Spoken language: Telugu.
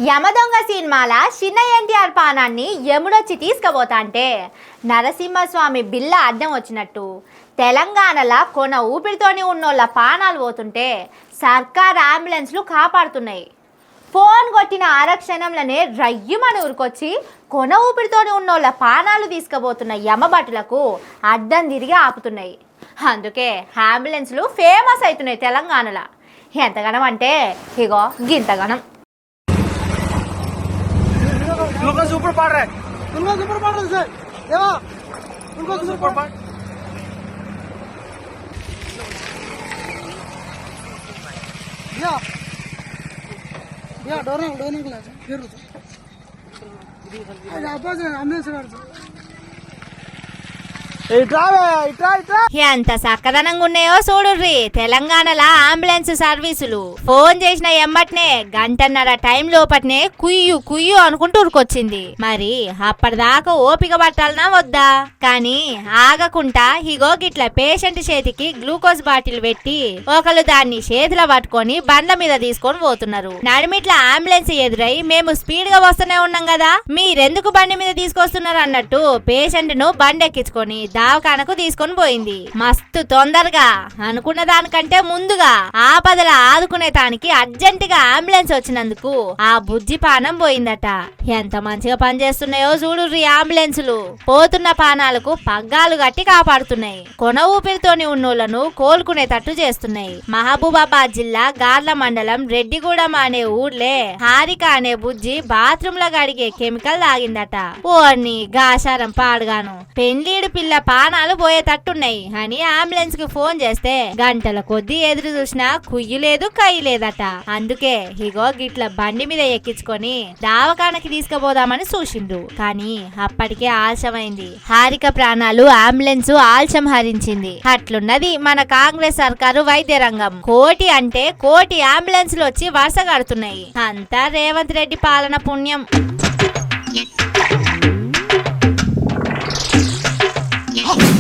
యమదొంగ సినిమాల చిన్న ఎన్టీఆర్ పానాన్ని యముడొచ్చి తీసుకుపోతాంటే నరసింహస్వామి బిల్ల అడ్డం వచ్చినట్టు తెలంగాణలో కొన ఊపిరితోని ఉన్నోళ్ళ పానాలు పోతుంటే సర్కార్ అంబులెన్స్లు కాపాడుతున్నాయి. ఫోన్ కొట్టిన ఆరక్షణంలోనే రయ్యమని ఊరుకొచ్చి కొన ఊపిరితోని ఉన్నోళ్ళ పానాలు తీసుకుపోతున్న యమభటులకు అడ్డం తిరిగి ఆపుతున్నాయి. అందుకే అంబులెన్స్లు ఫేమస్ అవుతున్నాయి తెలంగాణలో. ఎంతగనం అంటే ఇగో గింతగనం. उनको सुपर पाड़ रहा है, उनको सुपर पाड़ रहे सर देवा उनको सुपर पाड़ या या डोरने क्लास फिर आज आपस में हमने सर ఎంత చక్కదనంగా ఉన్నాయో చూడుర్రి తెలంగాణలో అంబులెన్స్ సర్వీసులు. ఫోన్ చేసిన ఎంబట్నే గంటన్నర టైం లోపట్నే కుయ్యు కుయ్యు అనుకుంటూ ఉరికొచ్చింది. మరి అప్పటిదాకా ఓపిక పట్టాలనా వద్దా? కానీ ఆగకుండా ఇగో గిట్ల పేషెంట్ చేతికి గ్లూకోజ్ బాటిల్ పెట్టి ఒకరు దాన్ని చేతిలో పట్టుకొని బండ్ల మీద తీసుకొని పోతున్నారు. నడిమిట్ల అంబులెన్స్ ఎదురై మేము స్పీడ్ గా వస్తూనే ఉన్నాం కదా, మీరెందుకు బండి మీద తీసుకొస్తున్నారు అన్నట్టు పేషెంట్ ను బండెక్కించుకొని దవాఖానకు తీసుకొని పోయింది. మస్తు తొందరగా అనుకున్న దానికంటే ముందుగా ఆపదల ఆదుకునే తానికి అర్జెంట్ గా అంబులెన్స్ వచ్చినందుకు ఆ బుజ్జి పానం పోయిందట. ఎంత మంచిగా పనిచేస్తున్నాయో చూడుర్రి అంబులెన్సులు. పోతున్న పానాలకు పగ్గాలు కట్టి కాపాడుతున్నాయి. కొన ఊపిరితోని ఉన్నోళ్లను కోలుకునేటట్టు చేస్తున్నాయి. మహబూబాబాద్ జిల్లా గార్ల మండలం రెడ్డిగూడెం అనే ఊర్లే హారిక అనే బుజ్జి బాత్రూమ్ లో గడిగే కెమికల్ తాగిందట. ఓర్ని గాశారం పాడుగాను. పెండ్లీడు పిల్ల పానాలు పోయేటట్టున్నాయి అని అంబులెన్స్ కి ఫోన్ చేస్తే గంటల కొద్దీ ఎదురు చూసినా కుయ్యి లేదు కయ్యి లేదట. అందుకే ఇగో గిట్ల బండి మీద ఎక్కించుకొని దవాఖానకి తీసుకుపోదామని చూసిండ్రు. కానీ అప్పటికే ఆలస్యమైంది. హారిక ప్రాణాలు అంబులెన్స్ ఆలస్యం హరించింది. అట్లున్నది మన కాంగ్రెస్ సర్కారు వైద్య రంగం. కోటి అంటే కోటి అంబులెన్స్లు వచ్చి వరుస కడుతున్నాయి. అంతా రేవంత్ రెడ్డి పాలన పుణ్యం. Oh!